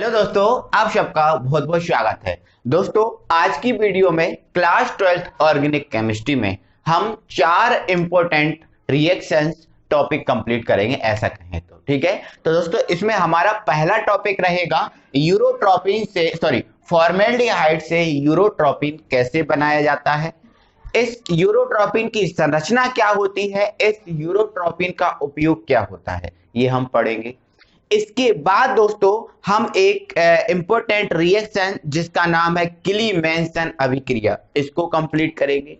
Hello दोस्तों, आप सबका बहुत बहुत स्वागत है। दोस्तों, आज की वीडियो में क्लास 12th ऑर्गेनिक केमिस्ट्री में हम 4 इंपॉर्टेंट रिएक्शंस टॉपिक कंप्लीट करेंगे, ऐसा कहें तो। ठीक है, तो दोस्तों इसमें हमारा पहला टॉपिक रहेगा फॉर्मेल्डिहाइड से यूरोट्रोपिन कैसे बनाया जाता है, इस यूरोट्रोपिन की संरचना क्या होती है, इस यूरोट्रोपिन का उपयोग क्या होता है, ये हम पढ़ेंगे। इसके बाद दोस्तों हम एक इंपॉर्टेंट रिएक्शन जिसका नाम है क्लीमेंसन अभिक्रिया, इसको कंप्लीट करेंगे।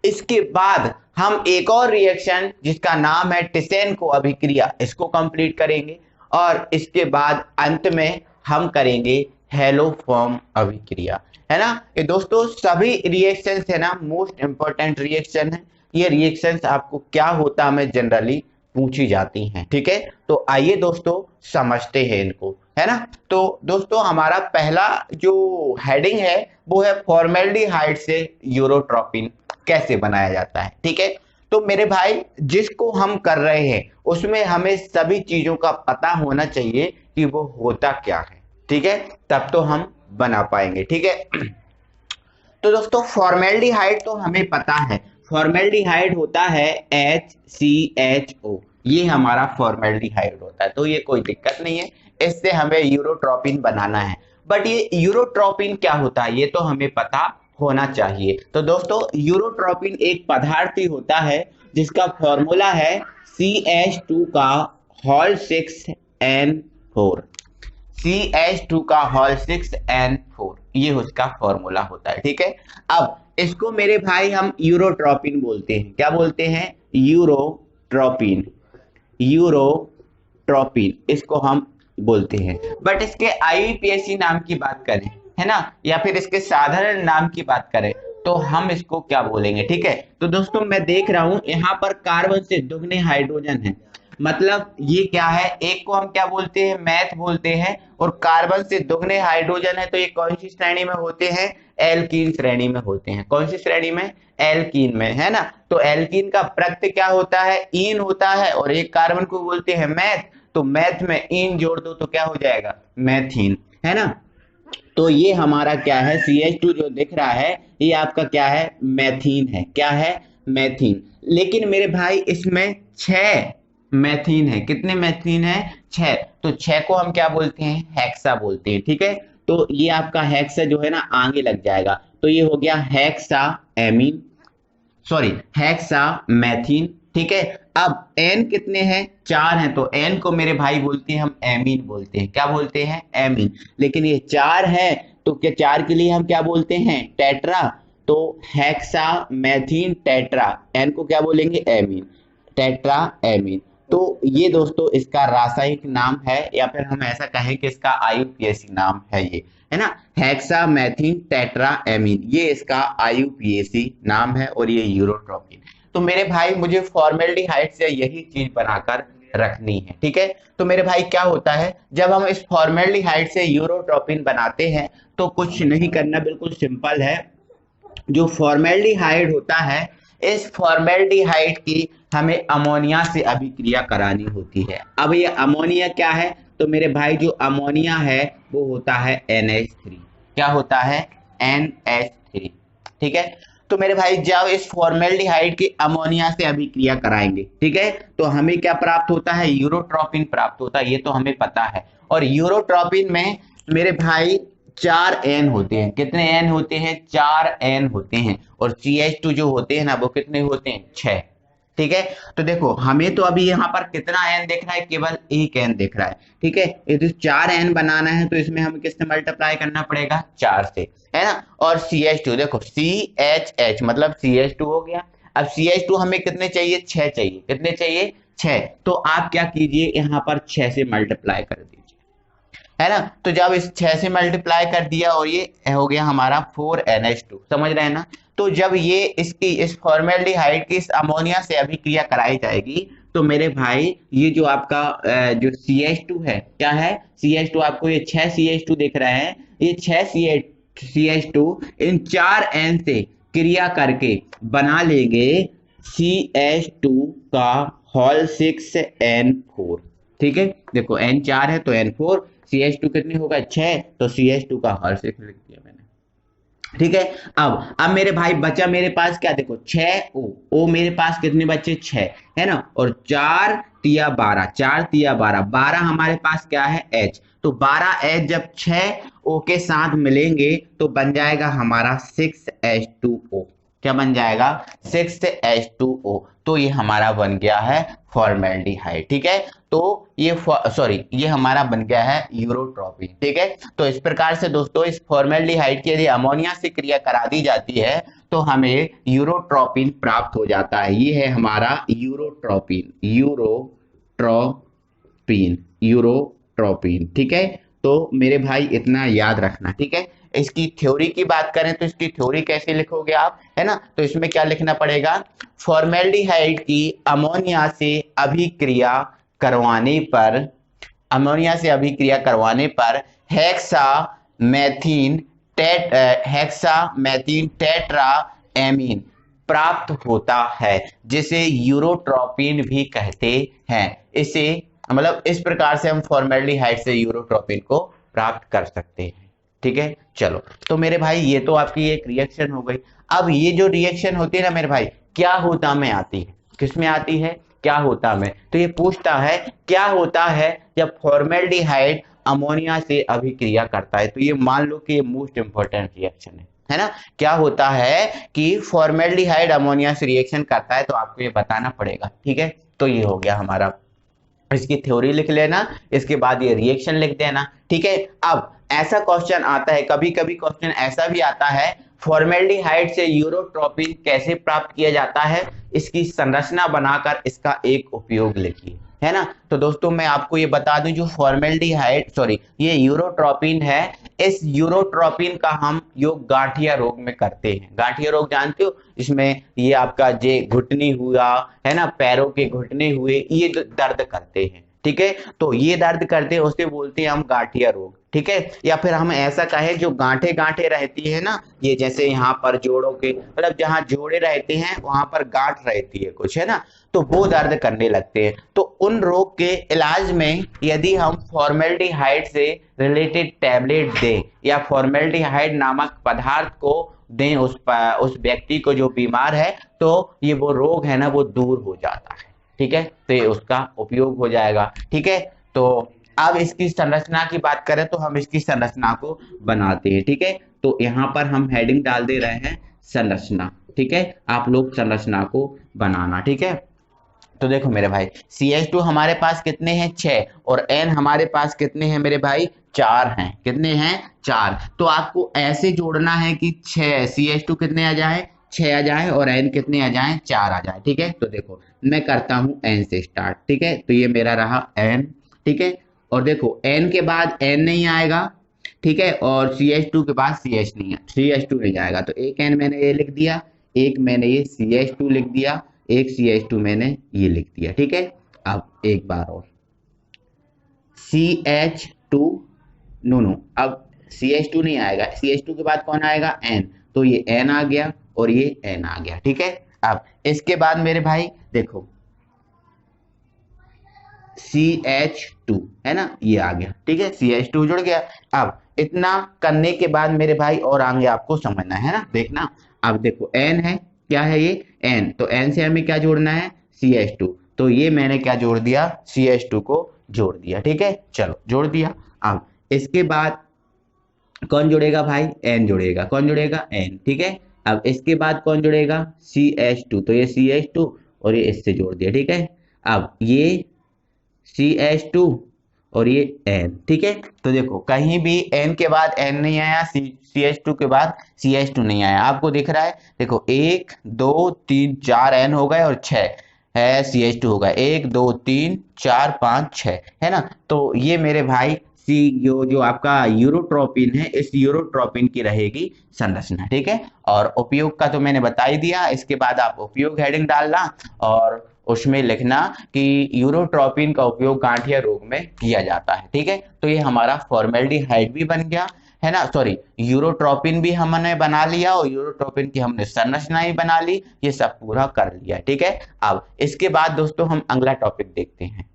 इसके बाद हम एक और रिएक्शन जिसका नाम है टिसेनको अभिक्रिया, इसको कंप्लीट करेंगे। और इसके बाद अंत में हम करेंगे हेलोफॉर्म अभिक्रिया, है ना। ये दोस्तों सभी रिएक्शंस है ना, मोस्ट इंपॉर्टेंट रिएक्शन है। ये रिएक्शंस आपको क्या होता है जनरली पूछी जाती हैं। ठीक है, तो आइए दोस्तों समझते हैं इनको, है ना। तो दोस्तों हमारा पहला जो हेडिंग है वो है फॉर्मेल्डिहाइड से यूरोट्रोपिन कैसे बनाया जाता है। ठीक है, तो मेरे भाई जिसको हम कर रहे हैं उसमें हमें सभी चीजों का पता होना चाहिए कि वो होता क्या है। ठीक है, तब तो हम बना पाएंगे। ठीक है, तो दोस्तों फॉर्मेल्डिहाइड तो हमें पता है, फॉर्मेल्डिहाइड होता है HCHO, ये हमारा फॉर्मेल्डिहाइड होता है, तो ये कोई दिक्कत नहीं है, इससे हमें यूरोट्रोपिन बनाना है। बट ये यूरोट्रोपिन क्या होता है ये तो हमें पता होना चाहिए। तो दोस्तों यूरोट्रोपिन एक पदार्थ ही होता है जिसका फॉर्मूला है CH2 का होल 6N4, CH2 का होल 6N4, ये उसका फॉर्मूला होता है। ठीक है, अब इसको मेरे भाई हम यूरोट्रोपिन बोलते हैं। क्या बोलते हैं? यूरोट्रोपिन, यूरोट्रोपिन इसको हम बोलते हैं। बट इसके IUPAC नाम की बात करें, है ना, या फिर इसके साधारण नाम की बात करें तो हम इसको क्या बोलेंगे। ठीक है, तो दोस्तों मैं देख रहा हूं यहाँ पर कार्बन से दुगने हाइड्रोजन है, मतलब ये क्या है, एक को हम क्या बोलते हैं, मैथ बोलते हैं, और कार्बन से दुगने हाइड्रोजन है तो ये कौन सी श्रेणी में होते हैं, एल्कीन श्रेणी में होते हैं। कौन सी श्रेणी में? एल्कीन में, है ना। तो एल्कीन का प्रत्यय क्या होता है, ईन होता है, और एक कार्बन को बोलते हैं मैथ, तो मैथ में ईन जोड़ दो तो क्या हो जाएगा, मैथीन, है ना। तो ये हमारा क्या है, CH2 जो दिख रहा है ये आपका क्या है, मैथीन है। क्या है? मैथीन। लेकिन मेरे भाई इसमें 6 मैथीन है। कितने मैथीन है? 6। तो 6 को हम क्या बोलते हैं, हेक्सा बोलते हैं। ठीक है, तो ये आपका हेक्सा जो है ना आगे लग जाएगा, तो ये हो गया hexa amine, sorry hexa methane. ठीक है, अब N कितने हैं, 4 हैं, तो N को मेरे भाई बोलते हैं हम एमीन बोलते हैं। क्या बोलते हैं? एमीन। लेकिन ये 4 है तो क्या 4 के लिए हम क्या बोलते हैं, टेट्रा, तो हेक्सा मैथीन टेट्रा, N को क्या बोलेंगे, एमीन, टेट्रा एमीन। तो ये दोस्तों इसका रासायनिक नाम है, या फिर हम ऐसा कहें कि इसका IUPAC नाम है, ये है ना, हेक्सा मैथीन टेट्रा एमीन, ये इसका IUPAC नाम है, और ये यूरोट्रोपिन। तो मेरे भाई मुझे फॉर्मेल्डिहाइड से यही चीज बनाकर रखनी है। ठीक है, तो मेरे भाई क्या होता है, जब हम इस फॉर्मेल्डिहाइड से यूरोट्रोपिन बनाते हैं तो कुछ नहीं करना, बिल्कुल सिंपल है। जो फॉर्मेल्डिहाइड होता है, इस फॉर्मेल्डिहाइड की हमें अमोनिया से अभिक्रिया करानी होती है। अब ये अमोनिया क्या है, तो मेरे भाई जो अमोनिया है वो होता है NH3। क्या होता है? NH3। ठीक है, तो मेरे भाई जब इस फॉर्मेल्डिहाइड की अमोनिया से अभिक्रिया कराएंगे, ठीक है, तो हमें क्या प्राप्त होता है, यूरोट्रोपिन प्राप्त होता है, ये तो हमें पता है। और यूरोट्रोपिन में मेरे भाई 4 N होते हैं। कितने N होते हैं? 4 N होते हैं। और CH2 जो होते हैं ना वो कितने होते हैं, 6। ठीक है, तो देखो हमें तो अभी यहाँ पर कितना N दिख रहा है, केवल एक N दिख रहा है। ठीक है, यदि 4 N बनाना है तो इसमें हमें किससे मल्टीप्लाई करना पड़ेगा, 4 से, है ना। और CH2 देखो, CHH मतलब CH2 हो गया। अब CH2 हमें कितने चाहिए, 6 चाहिए। कितने चाहिए? 6। तो आप क्या कीजिए, यहाँ पर 6 से मल्टीप्लाई कर दीजिए, है ना। तो जब इस 6 से मल्टीप्लाई कर दिया और ये हो गया हमारा 4NH2, समझ रहे हैं ना। तो जब ये इसकी इस फॉर्मेल्डिहाइड की इस अमोनिया से अभिक्रिया कराई जाएगी तो मेरे भाई ये जो आपका जो CH2 है, क्या है, CH2 आपको ये 6 CH2 दिख रहे हैं, ये 6 CH2 इन 4 N से क्रिया करके बना लेंगे CH2 का होल 6N4। ठीक है, देखो N 4 है तो N4, CH2 कितनी होगा 6, तो CH2 का होल 6 लिख दिया मैंने। ठीक है, अब मेरे भाई बचा मेरे पास क्या, देखो 6O मेरे पास कितने बच्चे 6 है ना, और 4 तिया 12, 4 तिया 12, 12 हमारे पास क्या है H, तो 12H जब 6O के साथ मिलेंगे तो बन जाएगा हमारा 6H2O। क्या बन जाएगा 6H2O। तो ये हमारा बन गया है फॉर्मेल्डिहाइड। ठीक है, तो ये हमारा बन गया है यूरोट्रोपिन। ठीक है, तो इस प्रकार से दोस्तों इस फॉर्मेल्डिहाइड की यदि अमोनिया से क्रिया करा दी जाती है तो हमें यूरोट्रोपिन प्राप्त हो जाता है। ये है हमारा यूरोट्रोपिन, यूरोट्रोपिन। ठीक है, तो मेरे भाई इतना याद रखना। ठीक है, इसकी थ्योरी की बात करें तो इसकी थ्योरी कैसे लिखोगे आप, है ना, तो इसमें क्या लिखना पड़ेगा, फॉर्मेल्डिहाइड की अमोनिया से अभिक्रिया करवाने पर हेक्सामेथीन टेट्रा एमीन प्राप्त होता है, जिसे यूरोट्रोपिन भी कहते हैं। इसे मतलब इस प्रकार से हम फॉर्मेल्डिहाइड से यूरोट्रोपिन को प्राप्त कर सकते हैं। ठीक है, चलो, तो मेरे भाई ये तो आपकी एक रिएक्शन हो गई। अब ये जो रिएक्शन होती है ना मेरे भाई, क्या होता में आती है, किसमें आती है, क्या होता में, तो ये पूछता है क्या होता है जब फॉर्मेल्डिहाइड अमोनिया से अभिक्रिया करता है। तो ये मान लो कि ये मोस्ट इंपॉर्टेंट रिएक्शन है ना, क्या होता है कि फॉर्मेल्डिहाइड अमोनिया से रिएक्शन करता है, तो आपको ये बताना पड़ेगा। ठीक है, तो ये हो गया हमारा, इसकी थ्योरी लिख लेना, इसके बाद ये रिएक्शन लिख देना। ठीक है, अब ऐसा क्वेश्चन आता है, कभी कभी क्वेश्चन ऐसा भी आता है, फॉर्मेल्डिहाइड से यूरोट्रोपिन कैसे प्राप्त किया जाता है, इसकी संरचना बनाकर इसका एक उपयोग लिखिए, है ना। तो दोस्तों मैं आपको ये बता दूं, जो ये यूरोट्रोपिन है, इस यूरोट्रोपिन का हम योग गांठिया रोग में करते हैं। गांठिया रोग जानते हो, इसमें ये आपका जे घुटनी हुआ, है ना, पैरों के घुटने हुए, ये जो दर्द करते हैं। ठीक है, तो ये दर्द करते हैं, उसे बोलते हैं हम गांठिया रोग। ठीक है, या फिर हम ऐसा कहें जो गांठे गांठे रहती है ना, ये जैसे यहाँ पर जोड़ों के मतलब जहाँ जोड़े रहते हैं वहां पर गांठ रहती है कुछ, है ना, तो वो दर्द करने लगते हैं। तो उन रोग के इलाज में यदि हम फॉर्मेल्डिहाइड से रिलेटेड टैबलेट दें या फॉर्मेल्डिहाइड नामक पदार्थ को दें उस व्यक्ति को जो बीमार है, तो ये वो रोग है ना वो दूर हो जाता है। ठीक है, तो ये उसका उपयोग हो जाएगा। ठीक है, तो अब इसकी संरचना की बात करें तो हम इसकी संरचना को बनाते हैं। ठीक है, तो यहाँ पर हम हेडिंग डाल दे रहे हैं संरचना। ठीक है, आप लोग संरचना को बनाना। ठीक है, तो देखो मेरे भाई CH2 हमारे पास कितने हैं 6, और N हमारे पास कितने हैं मेरे भाई 4 हैं। कितने हैं 4, तो आपको ऐसे जोड़ना है कि 6 CH2 कितने आ जाए 6 आ जाए और N कितने आ जाए 4 आ जाए। ठीक है, तो देखो मैं करता हूं N से स्टार्ट। ठीक है, तो ये मेरा रहा N। ठीक है, और देखो N के बाद N नहीं आएगा। ठीक है, और CH2 के बाद CH2 नहीं आएगा, तो एक N मैंने ये लिख दिया, एक मैंने ये CH2 लिख दिया, एक CH2 मैंने ये लिख दिया। ठीक है, अब एक बार और CH2 नो अब CH2 नहीं आएगा, CH2 के बाद कौन आएगा N, तो ये N आ गया और ये N आ गया। ठीक है, अब इसके बाद मेरे भाई देखो CH2 है ना, ये आ गया। ठीक है, CH2 जुड़ गया। अब इतना करने के बाद मेरे भाई और आगे आपको समझना है ना, देखना। अब देखो N है, क्या है ये N, तो N से हमें क्या जोड़ना है CH2, तो ये मैंने क्या जोड़ दिया CH2 को जोड़ दिया। ठीक है, चलो जोड़ दिया। अब इसके बाद कौन जुड़ेगा भाई N जुड़ेगा, कौन जुड़ेगा N। ठीक है, अब इसके बाद कौन जुड़ेगा CH2, तो ये CH2 और ये इससे जोड़ दिया। ठीक है, अब ये CH2 और ये N। ठीक है, तो देखो कहीं भी N के बाद N नहीं आया, CH2 के बाद CH2 नहीं आया, आपको दिख रहा है। देखो 1 2 3 4 N हो गए और 6 है CH2 होगा, 1 2 3 4 5 6 है ना। तो ये मेरे भाई जो आपका यूरोट्रोपिन है, इस यूरोट्रोपिन की रहेगी संरचना। ठीक है, और उपयोग का तो मैंने बता ही दिया। इसके बाद आप उपयोग हेडिंग डालना और उसमें लिखना कि यूरोट्रोपिन का उपयोग गांठिया रोग में किया जाता है। ठीक है, तो ये हमारा फॉर्मेल्डिहाइड भी बन गया है ना, यूरोट्रोपिन भी हमने बना लिया और यूरोट्रोपिन की हमने संरचना ही बना ली, ये सब पूरा कर लिया। ठीक है, अब इसके बाद दोस्तों हम अगला टॉपिक देखते हैं।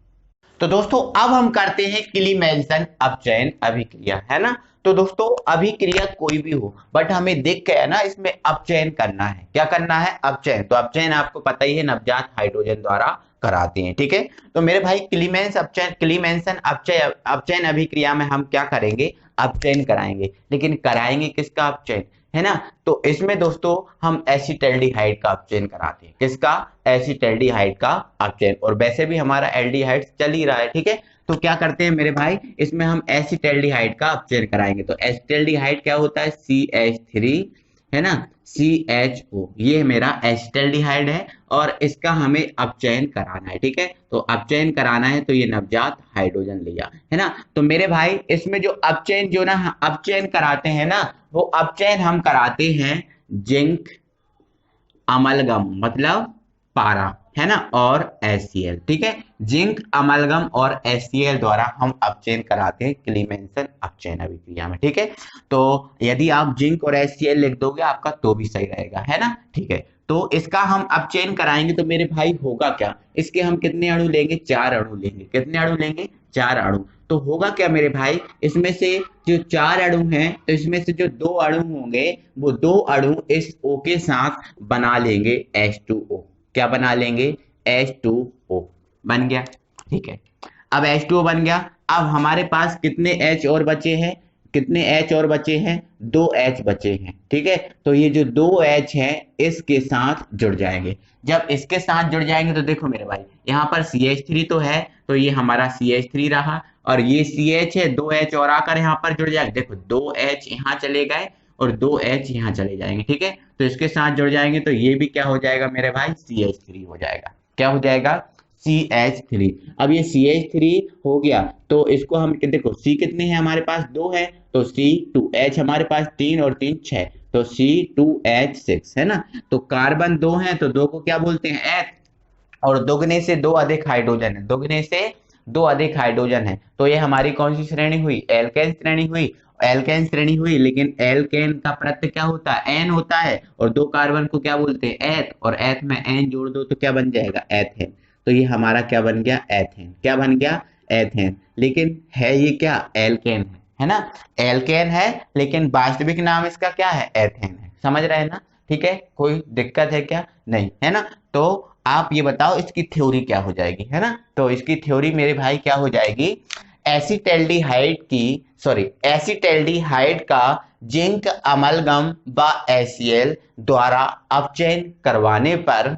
तो दोस्तों अब हम करते हैं क्लीमेंसन अपचयन अभिक्रिया, है ना। तो दोस्तों अभिक्रिया कोई भी हो, बट हमें दिख गया ना इसमें अपचयन करना है। क्या करना है? अपचयन। तो अपचयन आपको पता ही है, नवजात हाइड्रोजन द्वारा कराते हैं, ठीक है। तो मेरे भाई क्लीमेंसन अपचयन अभिक्रिया में हम क्या करेंगे? अपचयन कराएंगे। लेकिन कराएंगे किसका अपचयन, है ना। तो इसमें दोस्तों हम एसिटाल्डिहाइड का अपचयन कराते हैं। किसका? एसिटाल्डिहाइड का अपचयन। और वैसे भी हमारा एल्डिहाइड चल ही रहा है, ठीक है। तो क्या करते हैं मेरे भाई, इसमें हम एसिटाल्डिहाइड का अपचयन कराएंगे। तो एसिटाल्डिहाइड क्या होता है? CH3, है ना, CHO, ये मेरा एसिटाल्डिहाइड है और इसका हमें अपचयन कराना है, ठीक है। तो अपचयन कराना है तो ये नवजात हाइड्रोजन लिया, है ना। तो मेरे भाई इसमें जो अपचयन कराते हैं ना, वो अपचयन हम कराते हैं जिंक अमलगम, मतलब पारा, है ना, और HCl, ठीक है। जिंक अमलगम और HCl द्वारा हम अपचयन कराते हैं क्लीमेंसन अपचयन अभिक्रिया में, ठीक है। तो यदि आप जिंक और HCl लिख दोगे आपका तो भी सही रहेगा, है ना, ठीक है। तो इसका हम अपचयन कराएंगे तो मेरे भाई होगा क्या? इसके हम कितने अणु लेंगे? 4 अणु लेंगे। कितने अणु लेंगे? 4 अणु। तो होगा क्या मेरे भाई, इसमें से जो 4 अणु हैं, तो इसमें से जो 2 अणु होंगे वो 2 अणु इस O के साथ बना लेंगे H2O। क्या बना लेंगे? H2O बन गया, ठीक है। अब H2O बन गया। अब हमारे पास कितने H और बचे हैं? कितने H और बचे हैं? 2 H बचे हैं, ठीक है। तो ये जो 2 H हैं इसके साथ जुड़ जाएंगे। जब इसके साथ जुड़ जाएंगे तो देखो मेरे भाई, यहाँ पर CH3 तो है, तो ये हमारा CH3 रहा, और ये CH है, 2 H और आकर यहाँ पर जुड़ जाएगा। देखो 2 H यहाँ चले गए और 2 H यहाँ चले जाएंगे, ठीक है। तो इसके साथ जुड़ जाएंगे तो ये भी क्या हो जाएगा मेरे भाई? CH3 हो जाएगा। क्या हो जाएगा? CH3। अब ये CH3 हो गया तो इसको हम देखो C कितने हैं हमारे पास? 2 है, तो C2H हमारे पास 3 और 3 6, तो C2H6, है ना। तो कार्बन 2 है तो 2 को क्या बोलते हैं? H, और दुगने से 2 अधिक हाइड्रोजन है, दुगने से 2 अधिक हाइड्रोजन है, तो ये हमारी कौन सी श्रेणी हुई? एल्केन श्रेणी हुई। एल्केन श्रेणी हुई, लेकिन एल्केन का प्रत्यय क्या होता है? एन होता है, और 2 कार्बन को क्या बोलते हैं? एथ, और एथ में एन जोड़ दो तो क्या बन जाएगा? एथेन। तो ये हमारा क्या बन गया? एथेन। क्या बन गया? एथेन। लेकिन है ये क्या? एल्केन है ना, एल्केन है, लेकिन वास्तविक नाम इसका क्या है? एथेन है। समझ रहे हैं ना, ठीक है। कोई दिक्कत है क्या? नहीं, है ना। तो आप ये बताओ इसकी थ्योरी क्या हो जाएगी, है ना। तो इसकी थ्योरी मेरे भाई क्या हो जाएगी? एसिटाल्डिहाइड का जिंक अमलगम व HCl द्वारा अपचयन करवाने पर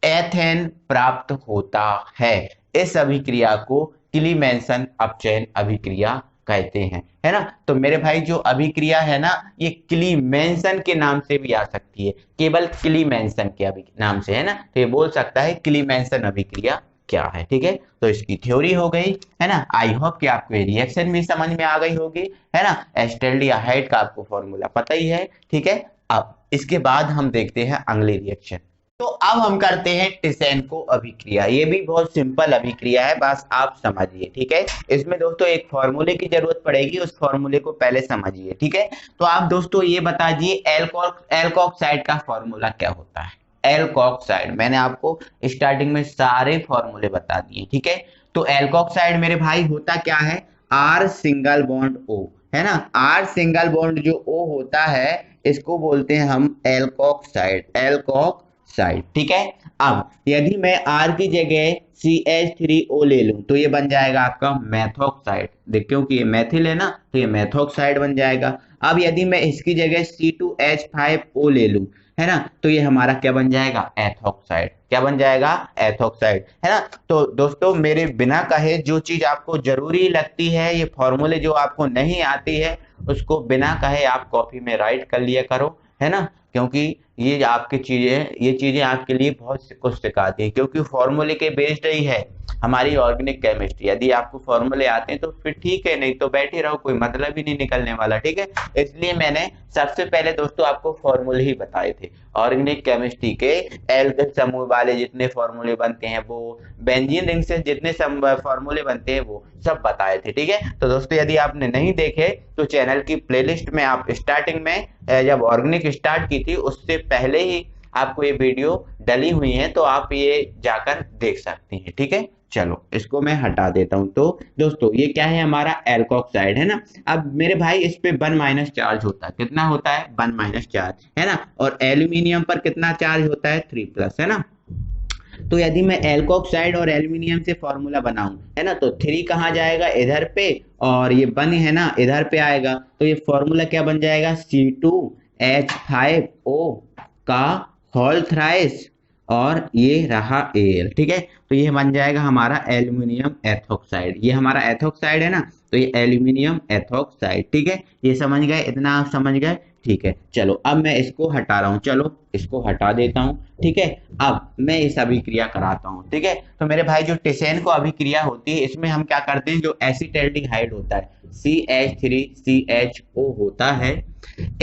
एथेन प्राप्त होता है। इस अभिक्रिया को क्लीमेंसन अपचयन अभिक्रिया कहते हैं, है ना। तो मेरे भाई जो अभिक्रिया है ना, ये क्लीमेंसन के नाम से भी आ सकती है, केवल क्लीमेंसन के नाम से, है ना। तो ये बोल सकता है क्लीमेंसन अभिक्रिया क्या है, ठीक है। तो इसकी थ्योरी हो गई, है ना। आई होप कि आपको ये रिएक्शन भी समझ में आ गई होगी, है ना। एसिटाल्डिहाइड का आपको फॉर्मूला पता ही है, ठीक है। अब इसके बाद हम देखते हैं अगली रिएक्शन। तो अब हम करते हैं टिसेनको अभिक्रिया। ये भी बहुत सिंपल अभिक्रिया है, बस आप समझिए, ठीक है। इसमें दोस्तों एक फॉर्मूले की जरूरत पड़ेगी, उस फॉर्मूले को पहले समझिए, ठीक है। तो आप दोस्तों ये बता दीजिए एल्कोक्साइड का फॉर्मूला क्या होता है? एल्कोक्साइड, मैंने आपको स्टार्टिंग में सारे फॉर्मूले बता दिए, ठीक है। तो एल्कोक्साइड मेरे भाई होता क्या है? R सिंगल बॉन्ड O, है ना। R सिंगल बॉन्ड जो O होता है इसको बोलते हैं हम एल्कोक्साइड, एल्कोक्साइड, ठीक है। अब यदि मैं R की जगह CH3O ले लूं तो ये बन जाएगा आपका मेथोक्साइड। देख, क्योंकि ये मेथिल है ना, तो ये मेथोक्साइड बन जाएगा। अब यदि मैं इसकी जगह C2H5O ले लूं, है ना, तो ये हमारा क्या बन जाएगा? एथोक्साइड। क्या बन जाएगा? एथोक्साइड, है ना। तो दोस्तों मेरे बिना कहे जो चीज आपको जरूरी लगती है, ये फॉर्मूले जो आपको नहीं आती है उसको बिना कहे आप कॉपी में राइट कर लिया करो, है ना। क्योंकि ये चीजें आपके लिए बहुत कुछ सिखाती है, क्योंकि फॉर्मूले के बेस्ड ही है हमारी ऑर्गेनिक केमिस्ट्री। यदि आपको फॉर्मूले आते हैं तो फिर ठीक है, नहीं तो बैठे रहो, कोई मतलब ही नहीं निकलने वाला, ठीक है। इसलिए मैंने सबसे पहले दोस्तों आपको फॉर्मूले ही बताए थे। ऑर्गेनिक केमिस्ट्री के एल्केन समूह वाले जितने फॉर्मूले बनते हैं वो, बेंजीन रिंग से जितने फॉर्मूले बनते हैं वो सब बताए थे, ठीक है। तो दोस्तों यदि आपने नहीं देखे तो चैनल की प्लेलिस्ट में आप स्टार्टिंग में जब ऑर्गेनिक स्टार्ट की थी उससे पहले ही आपको ये वीडियो डली हुई है, तो आप ये जाकर देख सकते हैं, ठीक है। चलो इसको मैं हटा देता हूं। तो दोस्तों ये क्या है, हमारा एल्कोक्साइड है ना। अब मेरे भाई इस पे 1 माइनस चार्ज होता है, कितना होता है 1 माइनस चार्ज है ना, और एल्यूमिनियम पर कितना चार्ज होता है 3 प्लस है ना। तो यदि मैं एल्कोक्साइड और एल्यूमिनियम से फॉर्मूला बनाऊं है ना, तो 3 कहाँ जाएगा इधर पे, और ये 1 है ना इधर पे आएगा, तो ये फॉर्मूला क्या बन जाएगा C2H5O का होल थ्राइस, और ये रहा एल, ठीक है। तो ये बन जाएगा हमारा एल्यूमिनियम एथोक्साइड, ये हमारा एथोक्साइड है ना, तो ये एल्यूमिनियम एथोक्साइड, ठीक है। ये समझ गए, इतना आप समझ गए, ठीक है। चलो अब मैं इसको हटा रहा हूँ, चलो इसको हटा देता हूँ, ठीक है। अब मैं इस अभिक्रिया कराता हूँ, ठीक है। तो मेरे भाई जो टेसेन को अभिक्रिया होती है, इसमें हम क्या करते हैं, जो एसिटाल्डिहाइड होता है CH3CHO होता है,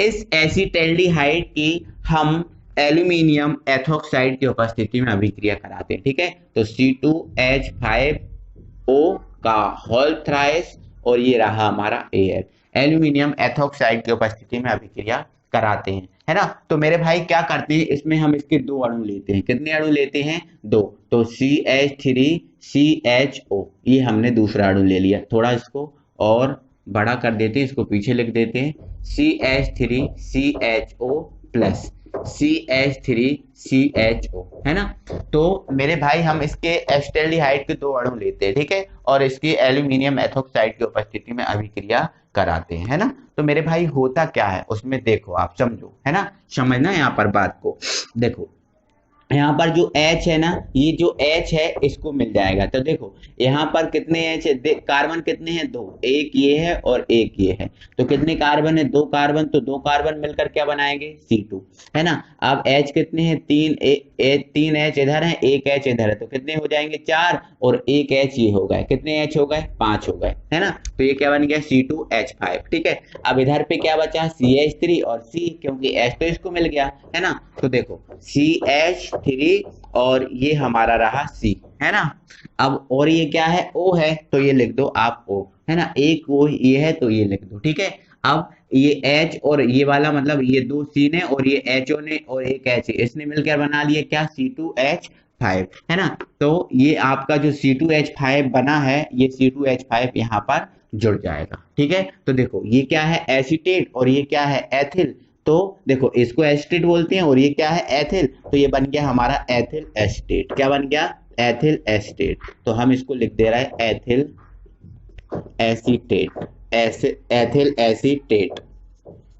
इस एसिटाल्डिहाइड की हम एल्यूमिनियम एथोक्साइड की उपस्थिति में अभिक्रिया कराते हैं, ठीक है। तो C2H5O का होल थ्राइस, और ये रहा हमारा Al, एल्यूमिनियम एथोक्साइड की उपस्थिति में अभिक्रिया कराते हैं, है ना। तो मेरे भाई क्या करते हैं, इसमें हम इसके 2 अणु लेते हैं, कितने अणु लेते हैं 2, तो CH3CHO, ये हमने दूसरा अणु ले लिया। थोड़ा इसको और बड़ा कर देते हैं, इसको पीछे लिख देते हैं, CH3CHO प्लस CH3CHO, है ना। तो मेरे भाई हम इसके एसिटाल्डिहाइड के 2 अणु लेते हैं, ठीक है, और इसकी एल्यूमिनियम एथोक्साइड की उपस्थिति में अभिक्रिया कराते हैं, है ना। तो मेरे भाई होता क्या है उसमें, देखो आप समझो, है ना, समझना यहाँ पर बात को। देखो यहाँ पर जो H है ना, ये जो H है इसको मिल जाएगा। तो देखो यहाँ पर कितने H है, कार्बन कितने हैं 2, एक ये है और एक ये है, तो कितने कार्बन है 2 कार्बन, तो 2 कार्बन मिलकर क्या बनाएंगे C2, है ना। अब H कितने हैं 3, 3 H इधर है, एक H इधर है, तो कितने हो जाएंगे 4, और एक H ये हो गए, कितने H हो गए 5 हो गए, है ना। तो ये क्या बन गया C2H5, ठीक है। अब इधर पे क्या बचा CH3 और C, क्योंकि H तो इसको मिल गया, है ना। तो देखो CH3 और ये हमारा रहा C, है ना। अब और ये क्या है O है, तो ये लिख दो आप O, है ना, एक O ये है तो ये लिख दो, ठीक है। अब ये H और ये वाला मतलब ये 2 C ने और ये HO ने और एक H, इसने मिलकर बना लिया क्या C2H5, है ना। तो ये आपका जो C2H5 बना है, ये C2H5 यहाँ पर जुड़ जाएगा, ठीक है। तो देखो ये क्या है एसीटेट और ये क्या है एथिल, तो देखो इसको एसिटेट बोलते हैं और ये क्या है एथिल, तो ये बन गया हमारा एथिल एसिटेट। क्या बन गया एथिल एसिटेट, तो हम इसको लिख दे रहा है एथिल एसिटेट, एथिल एसिटेट,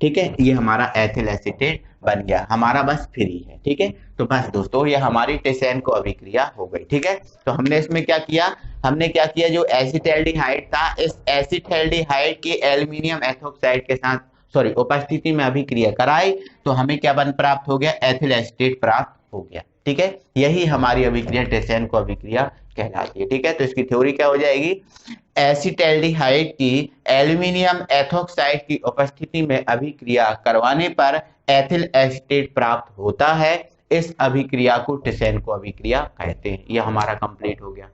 ठीक है। ये हमारा एथिल एसिटेट बन गया, हमारा बस फ्री है, ठीक है। तो बस दोस्तों ये हमारी टेसेन को अभिक्रिया हो गई, ठीक है। तो हमने इसमें क्या किया, हमने क्या किया, जो एसिटाल्डिहाइड था, इस एसिटाल्डिहाइड के एल्यूमिनियम एथोक्साइड के साथ सॉरी उपस्थिति में अभिक्रिया कराई, तो हमें क्या बन प्राप्त हो गया, एथिल एसिटेट प्राप्त हो गया, ठीक है। यही हमारी अभिक्रिया टेसेन को अभिक्रिया कहलाती है, ठीक है। तो इसकी थ्योरी क्या हो जाएगी, एसिटाल्डिहाइड की एल्यूमिनियम एथोक्साइड की उपस्थिति में अभिक्रिया करवाने पर एथिल एसिटेट प्राप्त होता है, इस अभिक्रिया को टेसेन को अभिक्रिया कहते हैं। यह हमारा कंप्लीट हो गया।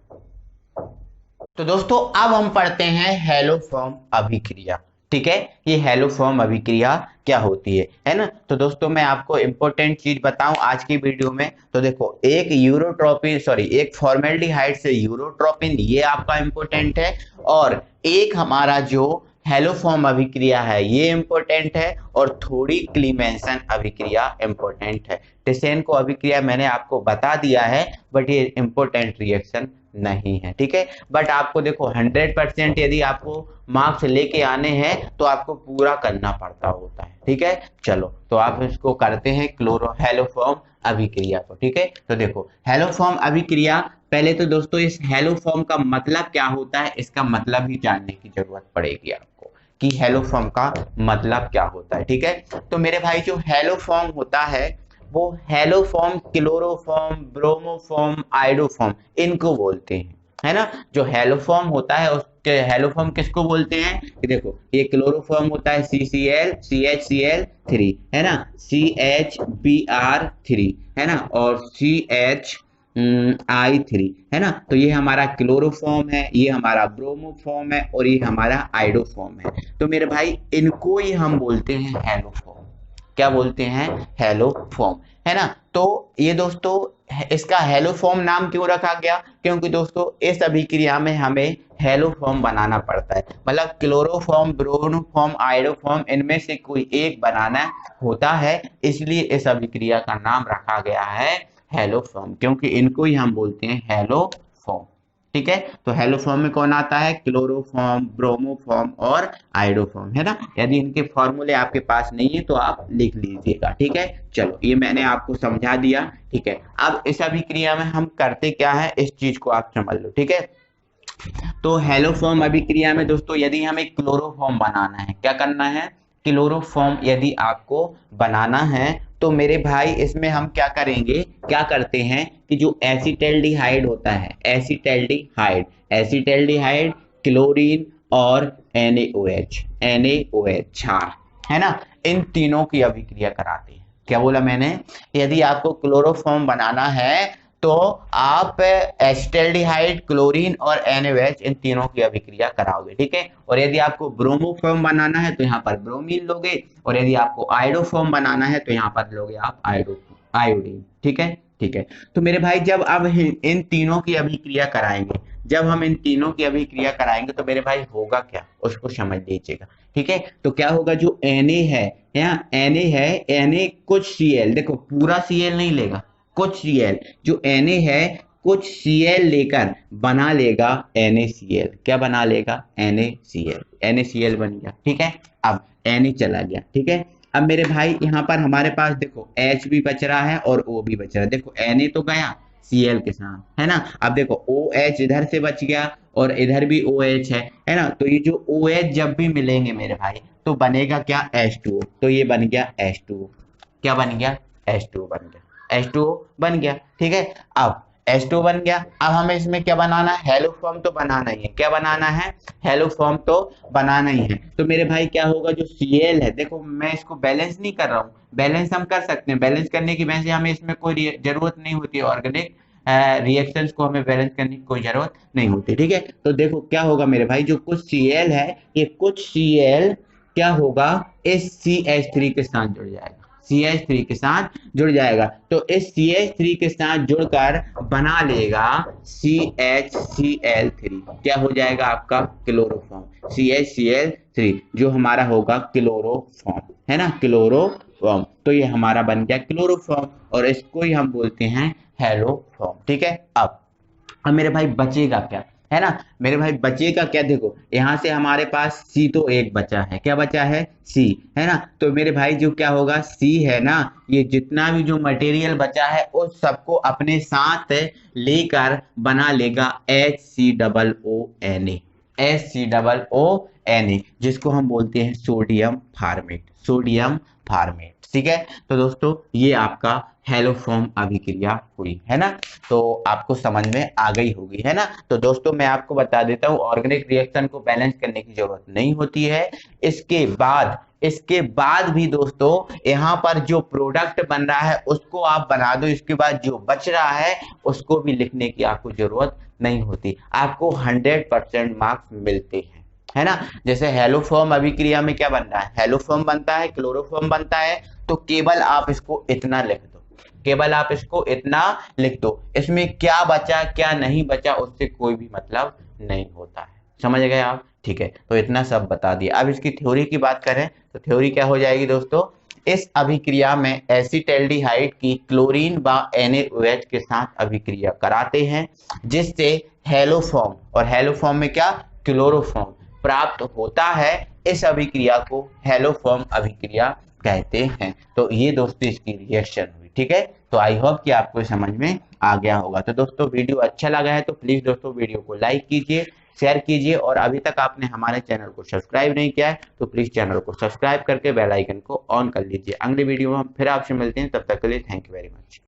तो दोस्तों अब हम पढ़ते हैं हेलोफॉर्म अभिक्रिया, ठीक है। ये हेलोफॉर्म अभिक्रिया क्या होती है ना। तो दोस्तों मैं आपको इंपॉर्टेंट चीज बताऊं आज की वीडियो में, तो देखो एक फॉर्मेल्डिहाइड से यूरोट्रोपिन, ये आपका इंपॉर्टेंट है, और एक हमारा जो हेलोफॉर्म अभिक्रिया है ये इंपॉर्टेंट है, और थोड़ी क्लीमेंसन अभिक्रिया इंपॉर्टेंट है। टेसेन को अभिक्रिया मैंने आपको बता दिया है, बट ये इंपॉर्टेंट रिएक्शन नहीं है, ठीक है। बट आपको देखो 100% यदि आपको मार्क्स लेके आने हैं तो आपको पूरा करना पड़ता होता है, ठीक है। चलो तो आप इसको करते हैं हेलोफॉर्म अभिक्रिया को, ठीक है। तो देखो हेलोफॉर्म अभिक्रिया, पहले तो दोस्तों इस हेलोफॉर्म का मतलब क्या होता है, इसका मतलब ही जानने की जरूरत पड़ेगी आपको कि हेलोफॉर्म का मतलब क्या होता है, ठीक है। तो मेरे भाई जो हेलोफॉर्म होता है वो हेलोफॉर्म, क्लोरोफॉर्म, ब्रोमोफॉर्म, आइडोफॉर्म इनको बोलते हैं, है ना। जो हेलोफॉर्म होता है उसके हेलोफॉर्म किसको बोलते हैं, कि देखो ये क्लोरोफॉर्म होता है CCl CHCl3, है ना, CHBr3, है ना, और CHI3, है ना। तो ये हमारा क्लोरोफॉर्म है, ये हमारा ब्रोमोफॉर्म है, और ये हमारा आइडोफॉर्म है। तो मेरे भाई इनको ही हम बोलते हैं हेलोफॉर्म। क्या बोलते हैं, हेलोफॉर्म, है ना। तो ये दोस्तों इसका हेलो फॉर्म नाम क्यों रखा गया? क्योंकि दोस्तों इस अभिक्रिया में हमें हेलो फॉर्म बनाना पड़ता है, मतलब क्लोरोफॉर्म, ब्रोमोफॉर्म, आयोडोफॉर्म, इनमें से कोई एक बनाना होता है, इसलिए इस अभिक्रिया का नाम रखा गया है हेलो फॉर्म, क्योंकि इनको ही हम बोलते हैं हेलो फॉर्म। ठीक है, तो हेलो फॉर्म में कौन आता है? क्लोरोफॉर्म, ब्रोमोफॉर्म और आयोडोफॉर्म, है ना। यदि इनके फॉर्मूले आपके पास नहीं है तो आप लिख लीजिएगा। ठीक है, चलो ये मैंने आपको समझा दिया। ठीक है, अब इस अभिक्रिया में हम करते क्या है, इस चीज को आप समझ लो। ठीक है, तो हेलोफॉर्म अभिक्रिया में दोस्तों यदि हमें क्लोरोफॉर्म बनाना है, क्या करना है? क्लोरोफॉर्म यदि आपको बनाना है तो मेरे भाई इसमें हम क्या करेंगे, क्या करते हैं कि जो एसिटल्डिहाइड होता है, एसिटल्डिहाइड, एसिटल्डिहाइड, क्लोरीन और NaOH, NaOH क्षार, है ना, इन तीनों की अभिक्रिया कराते हैं। क्या बोला मैंने? यदि आपको क्लोरोफॉर्म बनाना है तो आप एसिटल्डिहाइड, क्लोरीन और NaOH इन तीनों की अभिक्रिया कराओगे। ठीक है, और यदि आपको ब्रोमोफॉर्म बनाना है तो यहाँ पर ब्रोमीन लोगे, और यदि आपको आयोडोफॉर्म बनाना है तो यहाँ पर लोगे आप आयोडीन। ठीक है, ठीक है। तो मेरे भाई जब अब इन तीनों की अभिक्रिया कराएंगे, जब हम इन तीनों की अभिक्रिया कराएंगे तो मेरे भाई होगा क्या, उसको समझ लीजिएगा। ठीक है, तो क्या होगा, जो Na है, यहाँ Na है, Na कुछ Cl, देखो पूरा Cl नहीं लेगा, कुछ Cl, जो Na है कुछ Cl लेकर बना लेगा NaCl। क्या बना लेगा? NaCl, NaCl बन गया। ठीक है, अब Na चला गया। ठीक है, अब मेरे भाई यहाँ पर हमारे पास देखो H भी बच रहा है और O भी बच रहा है। देखो Na तो गया Cl के साथ, है ना। अब देखो OH इधर से बच गया और इधर भी OH है ना। तो ये जो OH जब भी मिलेंगे मेरे भाई तो बनेगा क्या? H2O। तो ये बन गया H2O। क्या बन गया? H2O बन गया, H2O बन गया। ठीक है, अब H2O बन गया, अब हमें इसमें क्या बनाना है? हेलो फॉर्म तो बनाना ही है। क्या बनाना है? हेलो फॉर्म तो बनाना ही है। तो मेरे भाई क्या होगा, जो Cl है, देखो मैं इसको बैलेंस नहीं कर रहा हूँ, बैलेंस हम कर सकते हैं, बैलेंस करने की वजह से हमें इसमें कोई जरूरत नहीं होती है, ऑर्गेनिक रिएक्शंस को हमें बैलेंस करने की कोई जरूरत नहीं होती। ठीक है, तो देखो क्या होगा मेरे भाई, जो कुछ Cl है, ये कुछ Cl क्या होगा, इस CH3 के साथ जुड़ जाएगा, CH3 के साथ जुड़ जाएगा। तो इस CH3 के साथ जुड़कर बना लेगा CHCl3। क्या हो जाएगा आपका? क्लोरोफॉर्म, CHCl3 जो हमारा होगा क्लोरोफॉर्म, है ना, क्लोरोफॉर्म। तो ये हमारा बन गया क्लोरोफॉर्म और इसको ही हम बोलते हैं हेलोफॉर्म। ठीक है, अब मेरे भाई बचेगा क्या, है ना। मेरे भाई बचेगा क्या, देखो यहाँ से हमारे पास C तो एक बचा है, क्या बचा है? C, है ना। तो मेरे भाई जो क्या होगा, C है ना, ये जितना भी जो मटेरियल बचा है उस सबको अपने साथ लेकर बना लेगा HCOONA, HCOONA, जिसको हम बोलते हैं सोडियम फार्मेट, सोडियम फार्मेट। ठीक है, तो दोस्तों ये आपका हेलोफॉर्म अभिक्रिया हुई, है ना। तो आपको समझ में आ गई होगी, है ना। तो दोस्तों मैं आपको बता देता हूँ, ऑर्गेनिक रिएक्शन को बैलेंस करने की जरूरत नहीं होती है। इसके बाद भी दोस्तों यहाँ पर जो प्रोडक्ट बन रहा है उसको आप बना दो, इसके बाद जो बच रहा है उसको भी लिखने की आपको जरूरत नहीं होती, आपको 100% मार्क्स मिलते हैं, है ना। जैसे हेलोफॉर्म अभिक्रिया में क्या बन रहा है, हेलोफॉर्म बनता है, क्लोरोफॉर्म बनता है, तो केवल आप इसको इतना लिख दो, केवल आप इसको इतना लिख दो, इसमें क्या बचा क्या नहीं बचा उससे कोई भी मतलब नहीं होता है, समझ गए आप। ठीक है, तो इतना सब बता दिया। अब इसकी थ्योरी की बात करें तो थ्योरी क्या हो जाएगी दोस्तों, इस अभिक्रिया में एसिटल्डिहाइड की क्लोरीन व NaOH के साथ अभिक्रिया कराते हैं, जिससे हेलोफॉर्म, और हेलोफॉर्म में क्या, क्लोरोफॉर्म प्राप्त होता है। इस अभिक्रिया को हेलोफॉर्म अभिक्रिया कहते हैं। तो ये दोस्तों इसकी रिएक्शन हुई। ठीक है, तो आई होप कि आपको समझ में आ गया होगा। तो दोस्तों वीडियो अच्छा लगा है तो प्लीज दोस्तों वीडियो को लाइक कीजिए, शेयर कीजिए, और अभी तक आपने हमारे चैनल को सब्सक्राइब नहीं किया है तो प्लीज चैनल को सब्सक्राइब करके बेल आइकन को ऑन कर लीजिए। अगले वीडियो में हम फिर आपसे मिलते हैं, तब तक के लिए थैंक यू वेरी मच।